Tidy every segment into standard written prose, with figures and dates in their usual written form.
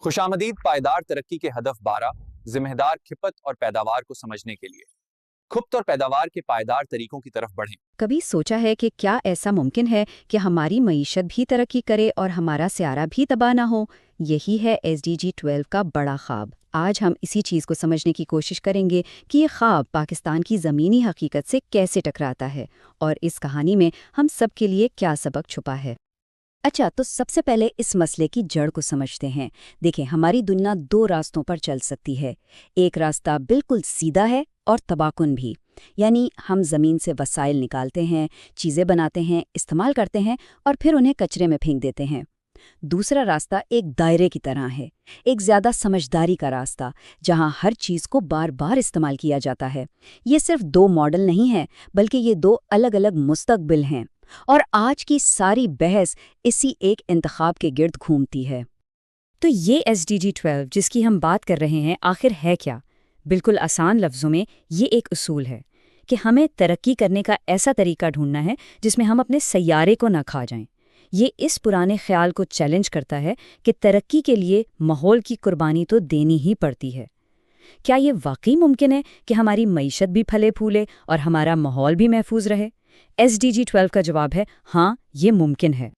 خوش آمدید پائیدار ترقی کے ہدف 12 ذمہ دار کھپت اور پیداوار کو سمجھنے کے لیے کھپت اور پیداوار کے پائیدار طریقوں کی طرف بڑھیں۔ کبھی سوچا ہے کہ کیا ایسا ممکن ہے کہ ہماری معیشت بھی ترقی کرے اور ہمارا سیارہ بھی تباہ نہ ہو؟ یہی ہے SDG 12 کا بڑا خواب۔ آج ہم اسی چیز کو سمجھنے کی کوشش کریں گے کہ یہ خواب پاکستان کی زمینی حقیقت سے کیسے ٹکراتا ہے اور اس کہانی میں ہم سب کے لیے کیا سبق چھپا ہے۔ اچھا، تو سب سے پہلے اس مسئلے کی جڑ کو سمجھتے ہیں۔ دیکھیں، ہماری دنیا دو راستوں پر چل سکتی ہے۔ ایک راستہ بالکل سیدھا ہے اور تباہ کن بھی، یعنی ہم زمین سے وسائل نکالتے ہیں، چیزیں بناتے ہیں، استعمال کرتے ہیں اور پھر انہیں کچرے میں پھینک دیتے ہیں۔ دوسرا راستہ ایک دائرے کی طرح ہے، ایک زیادہ سمجھداری کا راستہ، جہاں ہر چیز کو بار بار استعمال کیا جاتا ہے۔ یہ صرف دو ماڈل نہیں ہیں، بلکہ یہ دو الگ الگ مستقبل ہیں، اور آج کی ساری بحث اسی ایک انتخاب کے گرد گھومتی ہے۔ تو یہ SDG 12 جس کی ہم بات کر رہے ہیں، آخر ہے کیا؟ بالکل آسان لفظوں میں یہ ایک اصول ہے کہ ہمیں ترقی کرنے کا ایسا طریقہ ڈھونڈنا ہے جس میں ہم اپنے سیارے کو نہ کھا جائیں۔ یہ اس پرانے خیال کو چیلنج کرتا ہے کہ ترقی کے لیے ماحول کی قربانی تو دینی ہی پڑتی ہے۔ کیا یہ واقعی ممکن ہے کہ ہماری معیشت بھی پھلے پھولے اور ہمارا ماحول بھی محفوظ رہے؟ SDG 12 کا جواب ہے ہاں، یہ ممکن ہے۔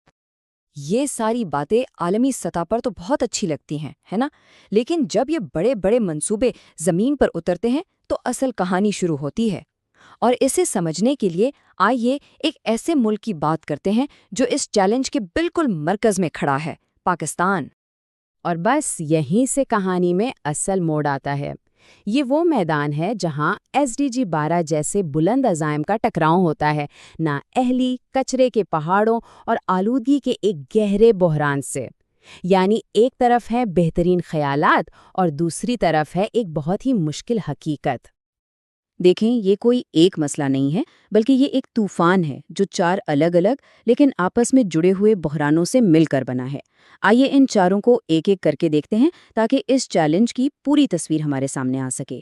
یہ ساری باتیں عالمی سطح پر تو بہت اچھی لگتی ہیں، ہے نا؟ لیکن جب یہ بڑے بڑے منصوبے زمین پر اترتے ہیں تو اصل کہانی شروع ہوتی ہے۔ اور اسے سمجھنے کے لیے آئیے ایک ایسے ملک کی بات کرتے ہیں جو اس چیلنج کے بالکل مرکز میں کھڑا ہے، پاکستان۔ اور بس یہیں سے کہانی میں اصل موڑ آتا ہے۔ یہ وہ میدان ہے جہاں SDG 12 جیسے بلند عزائم کا ٹکراؤ ہوتا ہے، نااہلی، کچرے کے پہاڑوں اور آلودگی کے ایک گہرے بحران سے۔ یعنی ایک طرف ہے بہترین خیالات اور دوسری طرف ہے ایک بہت ہی مشکل حقیقت۔ دیکھیں، یہ کوئی ایک مسئلہ نہیں ہے، بلکہ یہ ایک طوفان ہے جو چار الگ الگ لیکن آپس میں جڑے ہوئے بحرانوں سے مل کر بنا ہے۔ آئیے ان چاروں کو ایک ایک کر کے دیکھتے ہیں تاکہ اس چیلنج کی پوری تصویر ہمارے سامنے آ سکے۔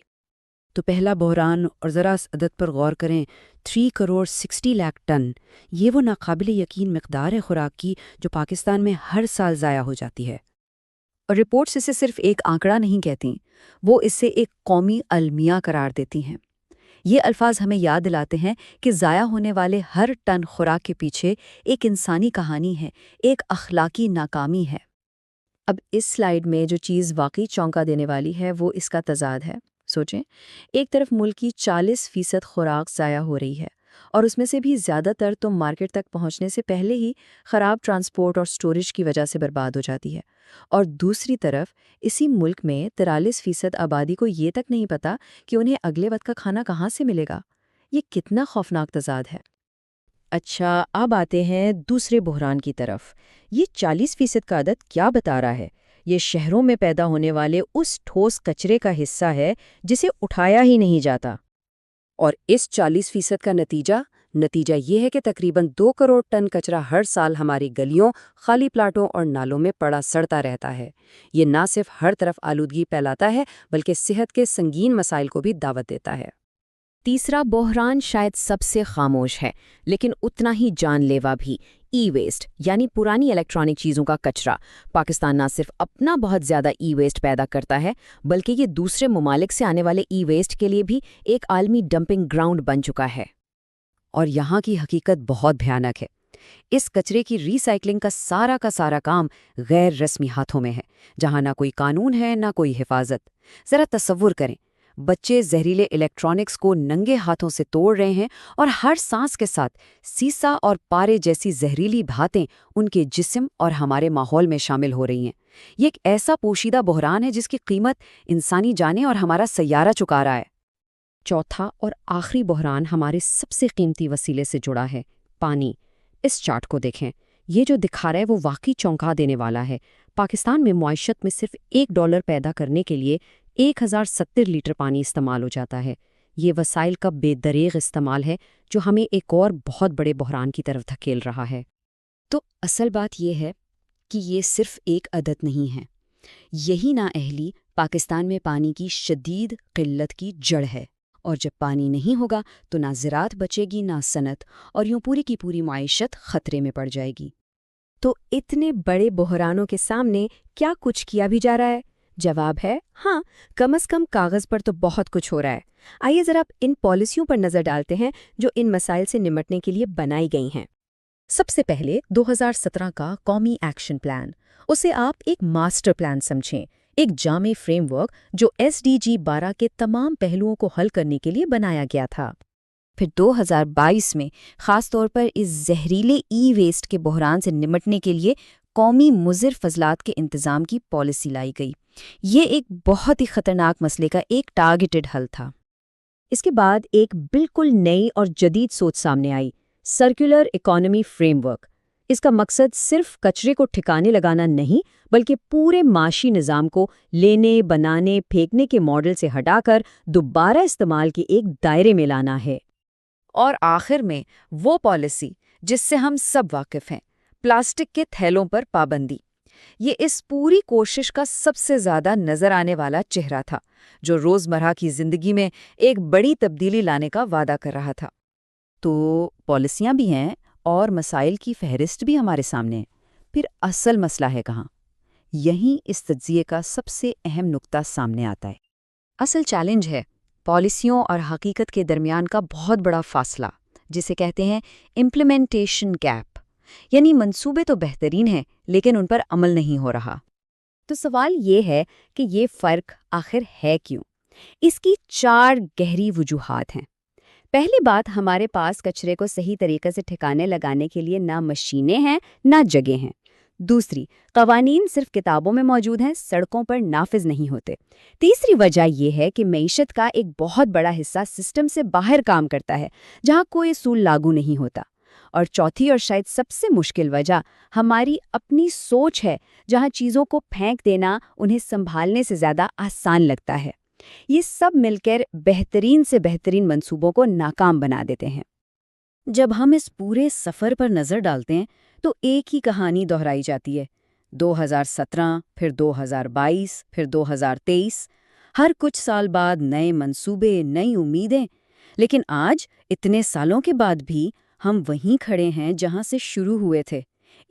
تو پہلا بحران، اور ذرا اس عدد پر غور کریں، 3 کروڑ 60 لاکھ ٹن۔ یہ وہ ناقابل یقین مقدار ہے خوراک کی جو پاکستان میں ہر سال ضائع ہو جاتی ہے۔ اور رپورٹس اسے صرف ایک آنکڑا نہیں کہتی، وہ اسے ایک قومی المیہ قرار دیتی ہیں۔ یہ الفاظ ہمیں یاد دلاتے ہیں کہ ضائع ہونے والے ہر ٹن خوراک کے پیچھے ایک انسانی کہانی ہے، ایک اخلاقی ناکامی ہے۔ اب اس سلائیڈ میں جو چیز واقعی چونکا دینے والی ہے وہ اس کا تضاد ہے۔ سوچیں، ایک طرف ملک کی 40% خوراک ضائع ہو رہی ہے، اور اس میں سے بھی زیادہ تر تو مارکیٹ تک پہنچنے سے پہلے ہی خراب ٹرانسپورٹ اور سٹوریج کی وجہ سے برباد ہو جاتی ہے۔ اور دوسری طرف اسی ملک میں 43% آبادی کو یہ تک نہیں پتا کہ انہیں اگلے وقت کا کھانا کہاں سے ملے گا۔ یہ کتنا خوفناک تضاد ہے۔ اچھا، اب آتے ہیں دوسرے بحران کی طرف۔ یہ 40% کا عدد کیا بتا رہا ہے؟ یہ شہروں میں پیدا ہونے والے اس ٹھوس کچرے کا حصہ ہے جسے اٹھایا ہی نہیں جاتا۔ اور اس 40% کا نتیجہ یہ ہے کہ تقریباً 2 کروڑ ٹن کچرا ہر سال ہماری گلیوں، خالی پلاٹوں اور نالوں میں پڑا سڑتا رہتا ہے۔ یہ نہ صرف ہر طرف آلودگی پھیلاتا ہے بلکہ صحت کے سنگین مسائل کو بھی دعوت دیتا ہے۔ تیسرا بحران شاید سب سے خاموش ہے، لیکن اتنا ہی جان لیوا بھی، ای ویسٹ، یعنی پرانی الیکٹرانک چیزوں کا کچرا۔ پاکستان نہ صرف اپنا بہت زیادہ ای ویسٹ پیدا کرتا ہے، بلکہ یہ دوسرے ممالک سے آنے والے ای ویسٹ کے لیے بھی ایک عالمی ڈمپنگ گراؤنڈ بن چکا ہے۔ اور یہاں کی حقیقت بہت بھیانک ہے۔ اس کچرے کی ری سائیکلنگ کا سارا کام غیر رسمی ہاتھوں میں ہے، جہاں نہ کوئی قانون ہے نہ کوئی حفاظت۔ ذرا تصور کریں، بچے زہریلے الیکٹرانکس کو ننگے ہاتھوں سے توڑ رہے ہیں، اور ہر سانس کے ساتھ سیسا اور پارے جیسی زہریلی دھاتیں ان کے جسم اور ہمارے ماحول میں شامل ہو رہی ہیں۔ یہ ایک ایسا پوشیدہ بحران ہے جس کی قیمت انسانی جانیں اور ہمارا سیارہ چکا رہا ہے۔ چوتھا اور آخری بحران ہمارے سب سے قیمتی وسیلے سے جڑا ہے، پانی۔ اس چارٹ کو دیکھیں، یہ جو دکھا رہا ہے وہ واقعی چونکا دینے والا ہے۔ پاکستان میں معیشت میں صرف $1 پیدا کرنے کے لیے 1070 لیٹر پانی استعمال ہو جاتا ہے۔ یہ وسائل کا بے دریغ استعمال ہے جو ہمیں ایک اور بہت بڑے بحران کی طرف دھکیل رہا ہے۔ تو اصل بات یہ ہے کہ یہ صرف ایک عدد نہیں ہے، یہی نااہلی پاکستان میں پانی کی شدید قلت کی جڑ ہے۔ اور جب پانی نہیں ہوگا تو نہ زراعت بچے گی نہ صنعت، اور یوں پوری کی پوری معیشت خطرے میں پڑ جائے گی۔ تو اتنے بڑے بحرانوں کے سامنے کیا کچھ کیا بھی جا رہا ہے؟ جواب ہے ہاں، کم از کم کاغذ پر تو بہت کچھ ہو رہا ہے۔ آئیے ذرا ان پالیسیوں پر نظر ڈالتے ہیں جو ان مسائل سے نمٹنے کے لیے بنائی گئی ہیں۔ سب سے پہلے 2017 کا قومی ایکشن پلان، اسے آپ ایک ماسٹر پلان سمجھیں، ایک جامع فریم ورک جو SDG 12 کے تمام پہلوؤں کو حل کرنے کے لیے بنایا گیا تھا۔ پھر 2022 میں خاص طور پر اس زہریلے ای ویسٹ کے بحران سے نمٹنے کے لیے قومی مضر فضلات کے انتظام کی پالیسی لائی گئی۔ یہ ایک بہت ہی خطرناک مسئلے کا ایک ٹارگیٹڈ حل تھا۔ اس کے بعد ایک بالکل نئی اور جدید سوچ سامنے آئی، سرکولر اکانومی فریم ورک۔ اس کا مقصد صرف کچرے کو ٹھکانے لگانا نہیں، بلکہ پورے معاشی نظام کو لینے، بنانے، پھینکنے کے ماڈل سے ہٹا کر دوبارہ استعمال کے ایک دائرے میں لانا ہے۔ اور آخر میں وہ پالیسی جس سے ہم سب واقف ہیں، پلاسٹک کے تھیلوں پر پابندی۔ یہ اس پوری کوشش کا سب سے زیادہ نظر آنے والا چہرہ تھا، جو روزمرہ کی زندگی میں ایک بڑی تبدیلی لانے کا وعدہ کر رہا تھا۔ تو پالیسیاں بھی ہیں اور مسائل کی فہرست بھی ہمارے سامنے ہے، پھر اصل مسئلہ ہے کہاں؟ یہیں اس تجزیے کا سب سے اہم نقطہ سامنے آتا ہے۔ اصل چیلنج ہے پالیسیوں اور حقیقت کے درمیان کا بہت بڑا فاصلہ، جسے کہتے ہیں امپلیمنٹیشن گیپ، یعنی منصوبے تو بہترین ہیں لیکن ان پر عمل نہیں ہو رہا۔ تو سوال یہ ہے کہ یہ فرق آخر ہے کیوں؟ اس کی 4 گہری وجوہات ہیں۔ پہلی بات، ہمارے پاس کچرے کو صحیح طریقے سے ٹھکانے لگانے کے لیے نہ مشینیں ہیں نہ جگہیں ہیں۔ دوسری، قوانین صرف کتابوں میں موجود ہیں، سڑکوں پر نافذ نہیں ہوتے۔ تیسری وجہ یہ ہے کہ معیشت کا ایک بہت بڑا حصہ سسٹم سے باہر کام کرتا ہے، جہاں کوئی اصول لاگو نہیں ہوتا۔ اور چوتھی اور شاید سب سے مشکل وجہ ہماری اپنی سوچ ہے، جہاں چیزوں کو پھینک دینا انہیں سنبھالنے سے زیادہ آسان لگتا ہے۔ یہ سب مل کر بہترین سے بہترین منصوبوں کو ناکام بنا دیتے ہیں۔ جب ہم اس پورے سفر پر نظر ڈالتے ہیں تو ایک ہی کہانی دہرائی جاتی ہے۔ 2017، پھر 2022، پھر 2023، ہر کچھ سال بعد نئے منصوبے، نئی امیدیں۔ لیکن آج اتنے سالوں کے بعد بھی ہم وہیں کھڑے ہیں جہاں سے شروع ہوئے تھے،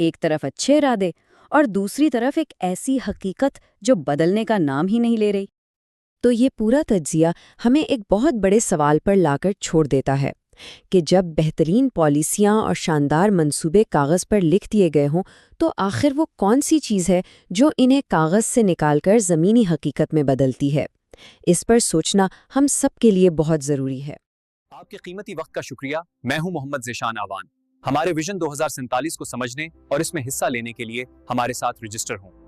ایک طرف اچھے ارادے اور دوسری طرف ایک ایسی حقیقت جو بدلنے کا نام ہی نہیں لے رہی۔ تو یہ پورا تجزیہ ہمیں ایک بہت بڑے سوال پر لا کر چھوڑ دیتا ہے کہ جب بہترین پالیسیاں اور شاندار منصوبے کاغذ پر لکھ دیے گئے ہوں تو آخر وہ کون سی چیز ہے جو انہیں کاغذ سے نکال کر زمینی حقیقت میں بدلتی ہے؟ اس پر سوچنا ہم سب کے لیے بہت ضروری ہے۔ آپ کے قیمتی وقت کا شکریہ۔ میں ہوں محمد ذیشان آوان۔ ہمارے ویژن 2047 کو سمجھنے اور اس میں حصہ لینے کے لیے ہمارے ساتھ رجسٹر ہوں۔